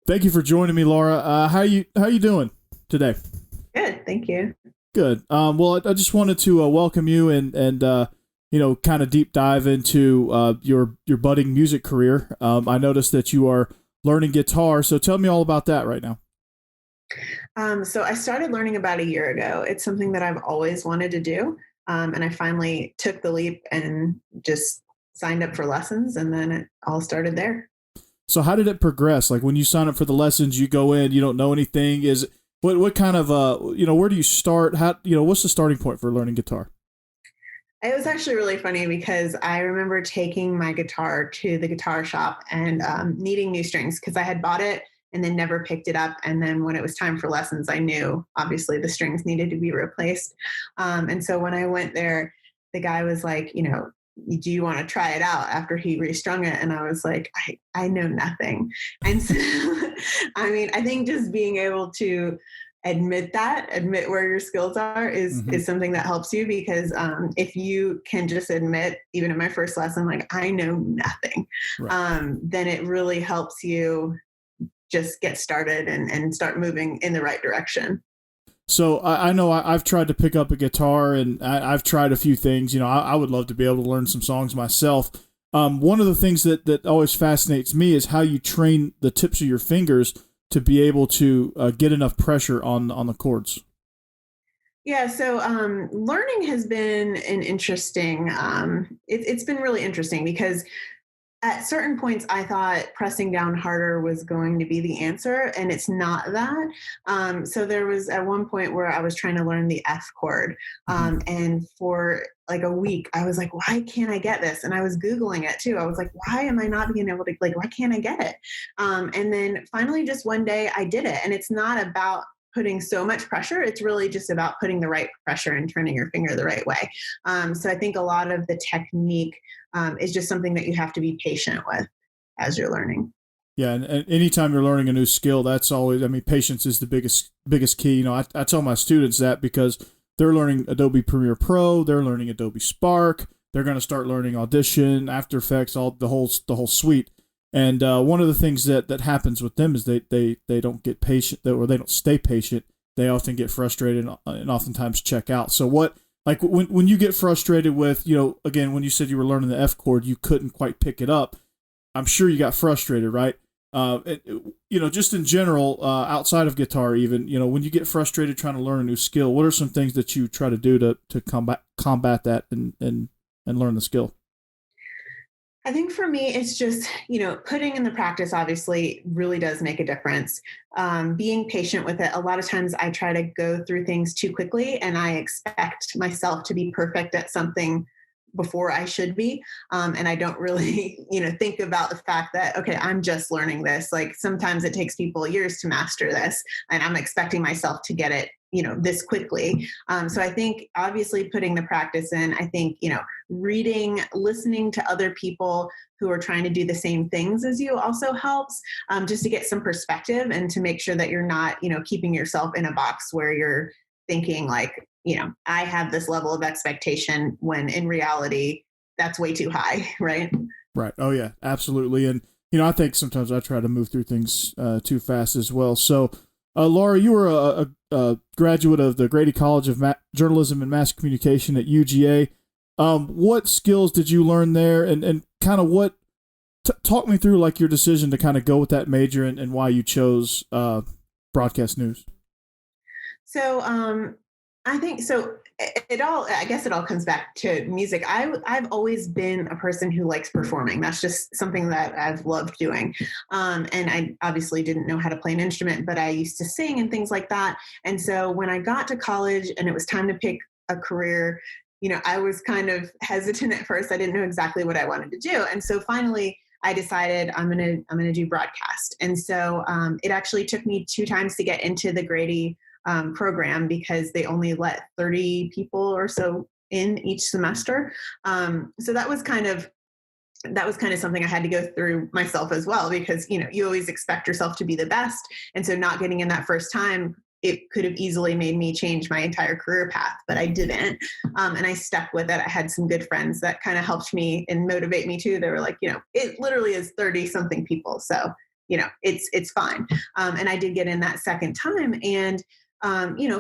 Thank you for joining me, Laura. How you doing today? Good, thank you. Good. Well, I just wanted to welcome you and kind of deep dive into your budding music career. I noticed that you are learning guitar, so tell me all about that right now. So I started learning about a year ago. It's something that I've always wanted to do. And I finally took the leap and just signed up for lessons, and then it all started there. So how did it progress? Like when you sign up for the lessons, you go in, you don't know anything. Is what kind of where do you start? How what's the starting point for learning guitar? It was actually really funny because I remember taking my guitar to the guitar shop and needing new strings because I had bought it and then never picked it up. And then when it was time for lessons, I knew obviously the strings needed to be replaced. And so when I went there, the guy was like, do you want to try it out after he restrung it? And I was like, I know nothing. And so, I mean, I think just being able to admit where your skills are Mm-hmm. is something that helps you because if you can just admit, even in my first lesson, like I know nothing, Right. then it really helps you just get started and start moving in the right direction. So I know I've tried to pick up a guitar and I've tried a few things. I would love to be able to learn some songs myself. One of the things that always fascinates me is how you train the tips of your fingers to be able to get enough pressure on the chords. Yeah, so learning has been an interesting. It's been really interesting because at certain points I thought pressing down harder was going to be the answer, and it's not that. So there was at one point where I was trying to learn the F chord, Mm-hmm. and for like a week I was like, why can't I get this? And I was googling it too. I was like, why am I not being able to, like, why can't I get it? And then finally just one day I did it, and it's not about putting so much pressure. It's really just about putting the right pressure and turning your finger the right way. So I think a lot of the technique is just something that you have to be patient with as you're learning. Yeah, and anytime you're learning a new skill, that's always. I mean, patience is the biggest key. I tell my students that because they're learning Adobe Premiere Pro, they're learning Adobe Spark, they're going to start learning Audition, After Effects, all the whole suite. And one of the things that happens with them is they don't get patient, or they don't stay patient. They often get frustrated and oftentimes check out. So what, like when you get frustrated with, again, when you said you were learning the F chord, you couldn't quite pick it up. I'm sure you got frustrated, right? Just in general, outside of guitar, even when you get frustrated trying to learn a new skill, what are some things that you try to do to combat that and learn the skill? I think for me, it's just, putting in the practice obviously really does make a difference. Being patient with it. A lot of times I try to go through things too quickly and I expect myself to be perfect at something before I should be. And I don't really, think about the fact that, okay, I'm just learning this. Like sometimes it takes people years to master this, and I'm expecting myself to get it, this quickly. So I think obviously putting the practice in, I think, reading, listening to other people who are trying to do the same things as you also helps, just to get some perspective and to make sure that you're not, keeping yourself in a box where you're thinking like, I have this level of expectation when in reality, that's way too high, right? Right. Oh yeah, absolutely. And I think sometimes I try to move through things too fast as well. So, Laura, you were a graduate of the Grady College of Journalism and Mass Communication at UGA. What skills did you learn there, and kind of what? Talk me through like your decision to kind of go with that major and why you chose broadcast news. So I think so. It all, I guess, it all comes back to music. I've always been a person who likes performing. That's just something that I've loved doing. And I obviously didn't know how to play an instrument, but I used to sing and things like that. And so when I got to college and it was time to pick a career, I was kind of hesitant at first. I didn't know exactly what I wanted to do, and so finally I decided I'm gonna do broadcast. And so it actually took me two times to get into the Grady program because they only let 30 people or so in each semester. So that was kind of something I had to go through myself as well, because you always expect yourself to be the best, and so not getting in that first time, it could have easily made me change my entire career path, but I didn't. And I stuck with it. I had some good friends that kind of helped me and motivate me too. They were like, it literally is 30 something people, so it's fine. And I did get in that second time. And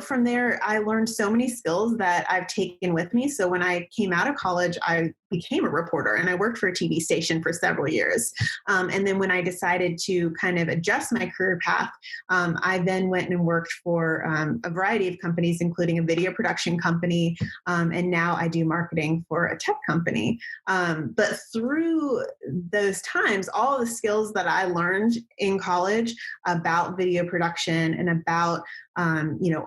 from there, I learned so many skills that I've taken with me. So when I came out of college, I became a reporter and I worked for a TV station for several years. And then when I decided to kind of adjust my career path, I then went and worked for a variety of companies, including a video production company. And now I do marketing for a tech company. But through those times, all the skills that I learned in college about video production and about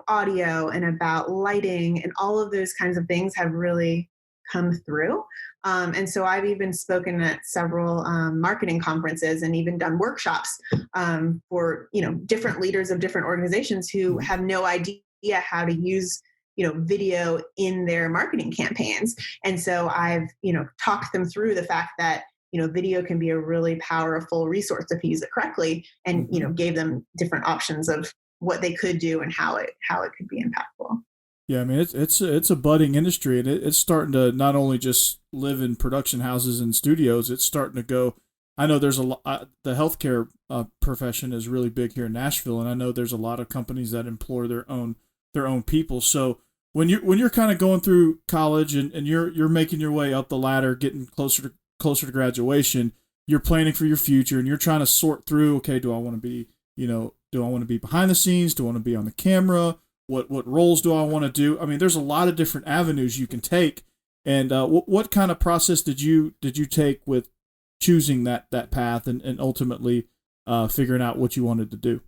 audio and about lighting and all of those kinds of things have really come through. And so I've even spoken at several marketing conferences and even done workshops for, different leaders of different organizations who have no idea how to use video in their marketing campaigns. And so I've, talked them through the fact that video can be a really powerful resource if you use it correctly, and gave them different options of what they could do and how it could be impactful. Yeah, I mean it's a budding industry, and it's starting to not only just live in production houses and studios. It's starting to go. I know there's a lot. The healthcare profession is really big here in Nashville, and I know there's a lot of companies that employ their own people. So when you're kind of going through college and you're making your way up the ladder, getting closer to graduation, you're planning for your future, and you're trying to sort through. Okay, do I want to be do I want to be behind the scenes? Do I want to be on the camera? What roles do I want to do? I mean, there's a lot of different avenues you can take. And what kind of process did you take with choosing that path and ultimately figuring out what you wanted to do?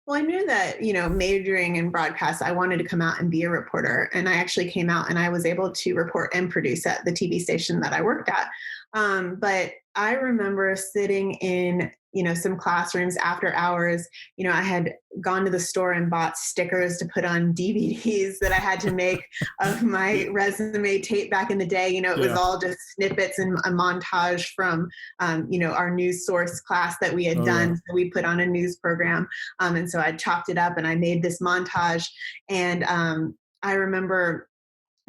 Well, I knew that, majoring in broadcast, I wanted to come out and be a reporter. And I actually came out and I was able to report and produce at the TV station that I worked at. But I remember sitting in, some classrooms after hours. I had gone to the store and bought stickers to put on DVDs that I had to make of my resume tape back in the day. It was all just snippets and a montage from, our news source class that we had done. Yeah. So we put on a news program. And so I chopped it up and I made this montage. And I remember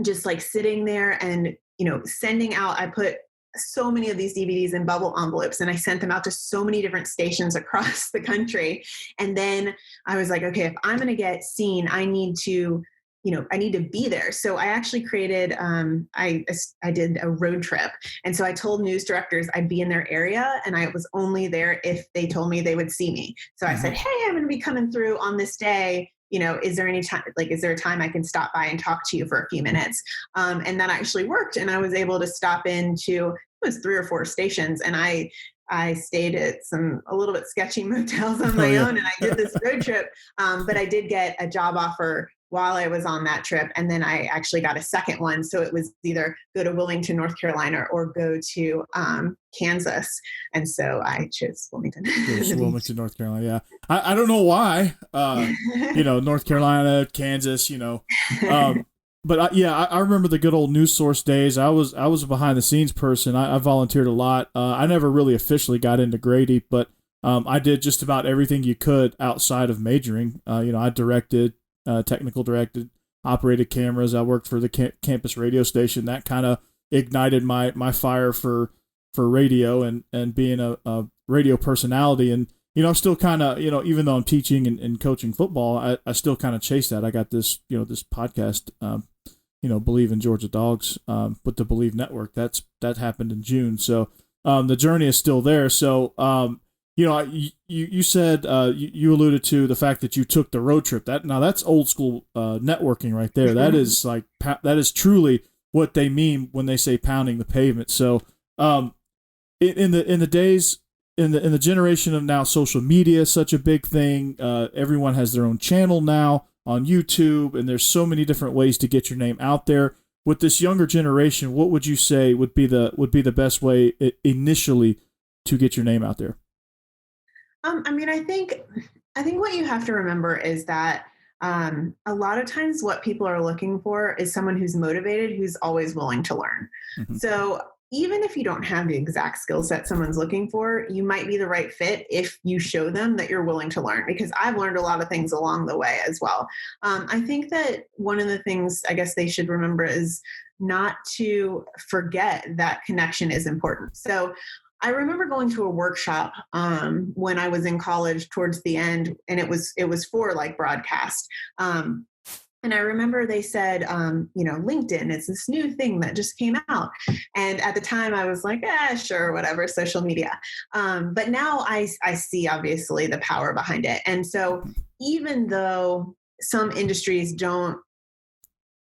just like sitting there and, sending out, I put so many of these DVDs in bubble envelopes and I sent them out to so many different stations across the country. And then I was like, okay, if I'm going to get seen, I need to be there. So I actually created, I did a road trip. And so I told news directors I'd be in their area and I was only there if they told me they would see me. So I said, hey, I'm going to be coming through on this day. Is there any time, is there a time I can stop by and talk to you for a few minutes? And that actually worked. And I was able to stop into, it was 3 or 4 stations. And I stayed at a little bit sketchy motels on my own and I did this road trip. But I did get a job offer while I was on that trip. And then I actually got a second one. So it was either go to Wilmington, North Carolina or go to Kansas. And so I chose Wilmington. Wilmington, North Carolina. Yeah. I don't know why, North Carolina, Kansas, but I remember the good old news source days. I was a behind the scenes person. I volunteered a lot. I never really officially got into Grady, but I did just about everything you could outside of majoring. I directed, technical directed, operated cameras. I worked for the campus radio station. That kind of ignited my fire for radio and being a radio personality. And I'm still kind of even though I'm teaching and coaching football, I still kind of chase that. I got this this podcast, Believe in Georgia Dogs, with the Believe Network. That happened in June. So the journey is still there. So you said you alluded to the fact that you took the road trip. That's old school networking right there. That is that is truly what they mean when they say pounding the pavement. So in the days in the generation of now, social media is such a big thing. Everyone has their own channel now on YouTube, and there's so many different ways to get your name out there. With this younger generation, what would you say would be the best way initially to get your name out there? I think what you have to remember is that a lot of times what people are looking for is someone who's motivated, who's always willing to learn. Mm-hmm. So even if you don't have the exact skill set someone's looking for, you might be the right fit if you show them that you're willing to learn, because I've learned a lot of things along the way as well. I think that one of the things I guess they should remember is not to forget that connection is important. So I remember going to a workshop when I was in college towards the end, and it was for like broadcast. And I remember they said, LinkedIn is this new thing that just came out. And at the time I was like, sure, whatever, social media. But now I see obviously the power behind it. And so even though some industries don't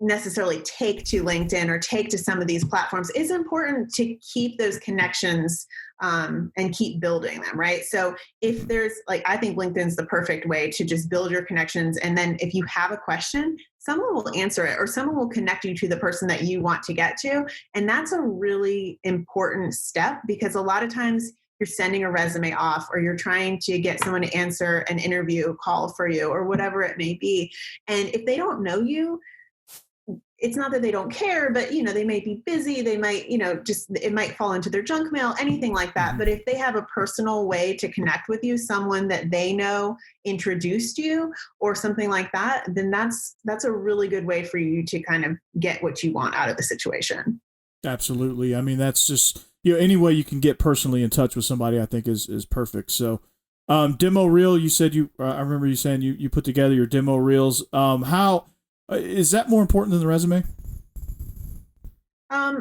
necessarily take to LinkedIn or take to some of these platforms, it's important to keep those connections and keep building them, right? So if there's I think LinkedIn's the perfect way to just build your connections. And then if you have a question, someone will answer it or someone will connect you to the person that you want to get to. And that's a really important step because a lot of times you're sending a resume off or you're trying to get someone to answer an interview call for you or whatever it may be. And if they don't know you, it's not that they don't care, but they may be busy. They might, it might fall into their junk mail, anything like that. Mm-hmm. But if they have a personal way to connect with you, someone that they know introduced you or something like that, then that's a really good way for you to kind of get what you want out of the situation. Absolutely. I mean, that's just, any way you can get personally in touch with somebody, I think is perfect. So, demo reel, you said I remember you saying you put together your demo reels. How, is that more important than the resume?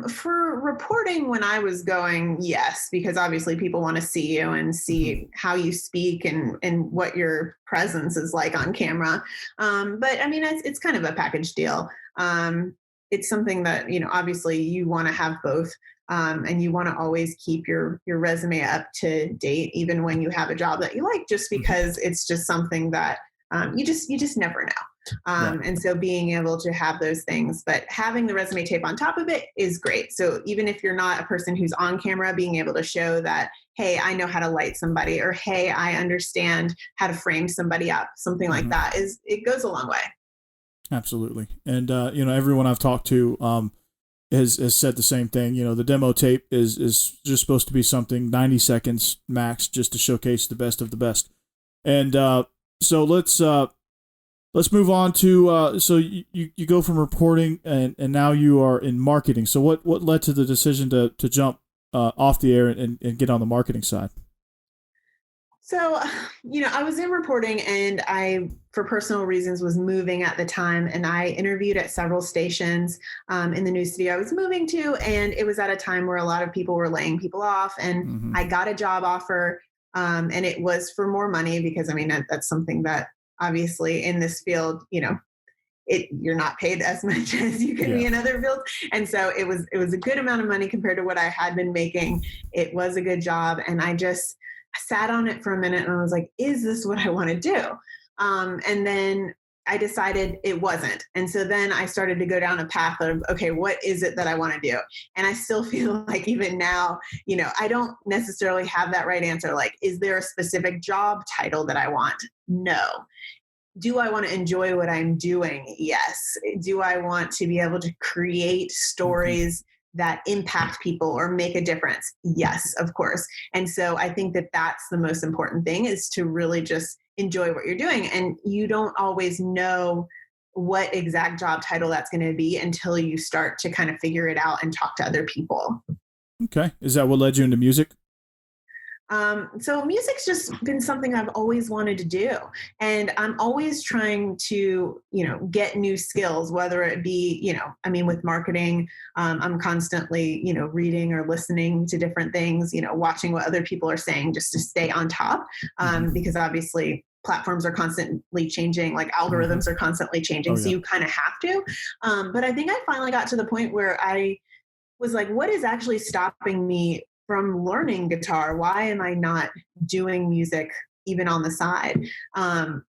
For reporting when I was going, yes, because obviously people want to see you and see how you speak and what your presence is like on camera. But I mean, it's kind of a package deal. It's something that, obviously you want to have both. And you want to always keep your resume up to date, even when you have a job that you like, just because it's just something that you just never know. And so being able to have those things, but having the resume tape on top of it is great. So even if you're not a person who's on camera, being able to show that, hey, I know how to light somebody, or hey, I understand how to frame somebody up, something like that it goes a long way. Absolutely. And, everyone I've talked to has said the same thing. The demo tape is just supposed to be something 90 seconds max just to showcase the best of the best. And so let's move on to so you go from reporting and now you are in marketing. So what led to the decision to jump off the air and get on the marketing side? So, I was in reporting and I, for personal reasons, was moving at the time. And I interviewed at several stations in the new city I was moving to. And it was at a time where a lot of people were laying people off. And I got a job offer and it was for more money because, I mean, that's something that obviously in this field, you're not paid as much as you can be in other fields. And so it was a good amount of money compared to what I had been making. It was a good job. And I just sat on it for a minute and I was like, is this what I want to do? And then I decided it wasn't. And so then I started to go down a path of, okay, what is it that I want to do? And I still feel like even now, I don't necessarily have that right answer. Like, is there a specific job title that I want? No. Do I want to enjoy what I'm doing? Yes. Do I want to be able to create stories that impact people or make a difference? Yes, of course. And so I think that that's the most important thing, is to really just enjoy what you're doing. And you don't always know what exact job title that's going to be until you start to kind of figure it out and talk to other people. Okay. Is that what led you into music? So music's just been something I've always wanted to do. And I'm always trying to, get new skills, whether it be, with marketing, I'm constantly, reading or listening to different things, watching what other people are saying just to stay on top. Because obviously platforms are constantly changing, like algorithms are constantly changing. So you kind of have to. But I think I finally got to the point where I was like, what is actually stopping me from learning guitar? Why am I not doing music even on the side? And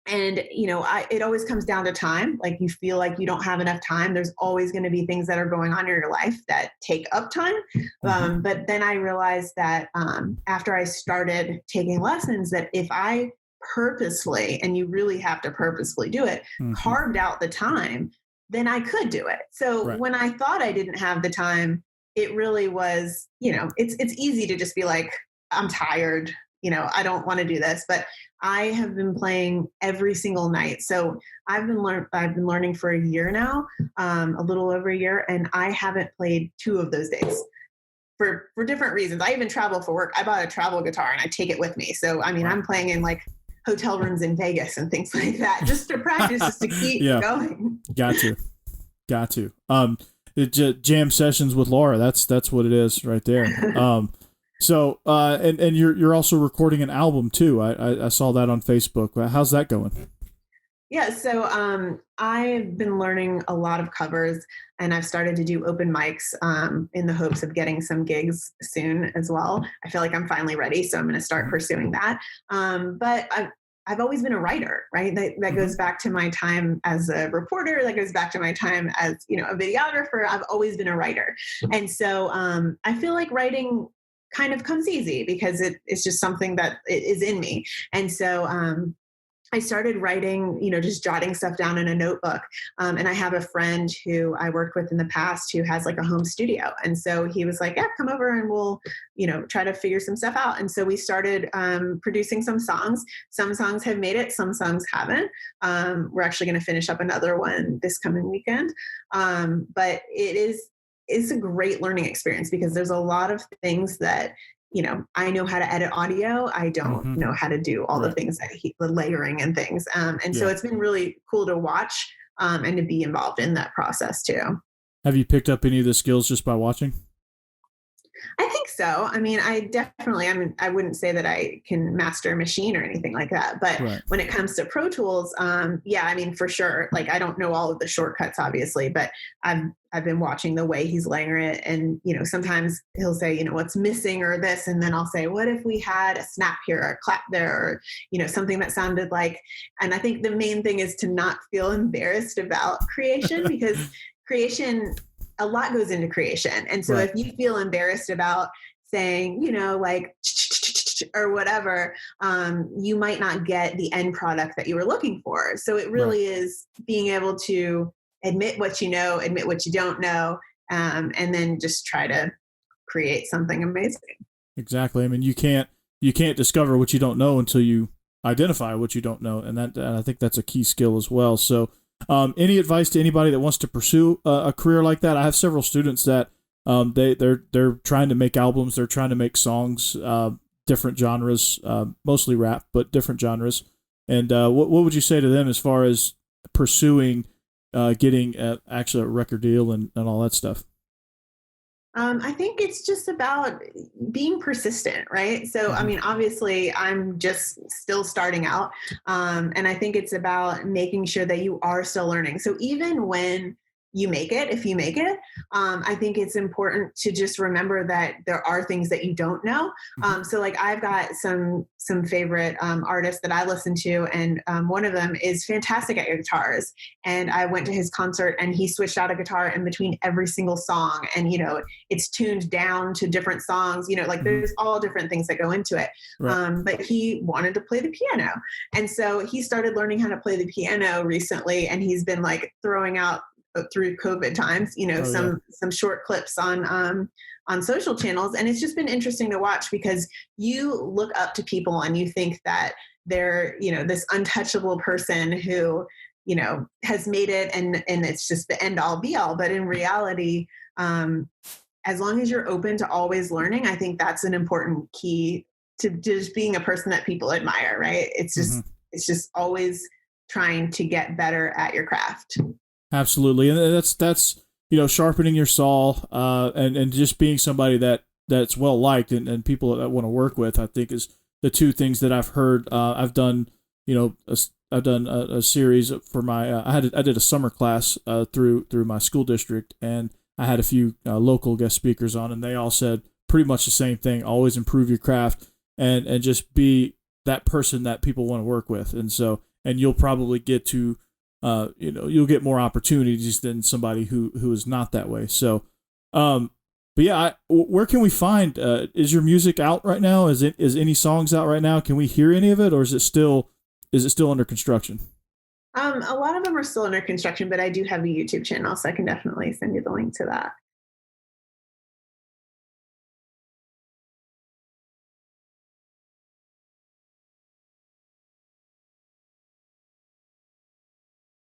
it always comes down to time. Like, you feel like you don't have enough time. There's always going to be things that are going on in your life that take up time. But then I realized that after I started taking lessons, that if I purposefully, and you really have to purposefully do it, carved out the time, then I could do it. So when I thought I didn't have the time, it really was, it's easy to just be like, I'm tired, I don't want to do this, but I have been playing every single night. So I've been learning for a year now, a little over a year, and I haven't played 2 of those days. for different reasons. I even travel for work. I bought a travel guitar and I take it with me. So, I mean, Wow. I'm playing in like hotel rooms in Vegas and things like that, just to practice, just to keep going. Got to. Jam sessions with Laura. That's what it is right there. And you're also recording an album too. I saw that on Facebook. How's that going? Yeah, so I've been learning a lot of covers, and I've started to do open mics in the hopes of getting some gigs soon as well. I feel like I'm finally ready, so I'm going to start pursuing that. But I've always been a writer, right? That goes back to my time as a reporter. That goes back to my time as a videographer. I've always been a writer, and so I feel like writing kind of comes easy because it's just something that is in me, and so. I started writing, just jotting stuff down in a notebook. And I have a friend who I worked with in the past who has like a home studio. And so he was like, yeah, come over and we'll, try to figure some stuff out. And so we started producing some songs. Some songs have made it, some songs haven't. We're actually going to finish up another one this coming weekend. But it's a great learning experience because there's a lot of things that I know how to edit audio. I don't know how to do all the things the layering and things. So it's been really cool to watch and to be involved in that process too. Have you picked up any of the skills just by watching? I think so. I mean, I wouldn't say that I can master a machine or anything like that, but when it comes to Pro Tools, for sure. Like, I don't know all of the shortcuts, obviously, but I've been watching the way he's layering it. And, sometimes he'll say, what's missing or this. And then I'll say, what if we had a snap here or a clap there or, something that sounded like, and I think the main thing is to not feel embarrassed about creation because a lot goes into creation. And so if you feel embarrassed about saying, like, or whatever, you might not get the end product that you were looking for. So it really is being able to admit what you know, admit what you don't know, and then just try to create something amazing. Exactly. I mean, you can't discover what you don't know until you identify what you don't know. And I think that's a key skill as well. So, any advice to anybody that wants to pursue a career like that? I have several students that they're trying to make albums, they're trying to make songs, different genres, mostly rap, but different genres. And what would you say to them as far as pursuing getting actually a record deal and all that stuff? I think it's just about being persistent, right? So, I mean, obviously, I'm just still starting out. And I think it's about making sure that you are still learning. So even when you make it, if you make it, I think it's important to just remember that there are things that you don't know. So like I've got some favorite artists that I listen to, and one of them is fantastic at guitars. And I went to his concert and he switched out a guitar in between every single song. And, it's tuned down to different songs, like there's all different things that go into it. But he wanted to play the piano. And so he started learning how to play the piano recently. And he's been like throwing out through COVID times, some short clips on social channels. And it's just been interesting to watch because you look up to people and you think that they're, this untouchable person who, has made it and it's just the end all be all. But in reality, as long as you're open to always learning, I think that's an important key to just being a person that people admire, right? It's just, it's just always trying to get better at your craft. Absolutely. And that's sharpening your saw, and just being somebody that's well liked and people that want to work with, I think is the two things that I've heard. I've done, I've done a series for my, I did a summer class, through my school district, and I had a few local guest speakers on, and they all said pretty much the same thing. Always improve your craft and just be that person that people want to work with. And so, and you'll probably get to, you'll get more opportunities than somebody who is not that way. So, but yeah, where can we find, is your music out right now? Is any songs out right now? Can we hear any of it, or is it still under construction? A lot of them are still under construction, but I do have a YouTube channel, so I can definitely send you the link to that.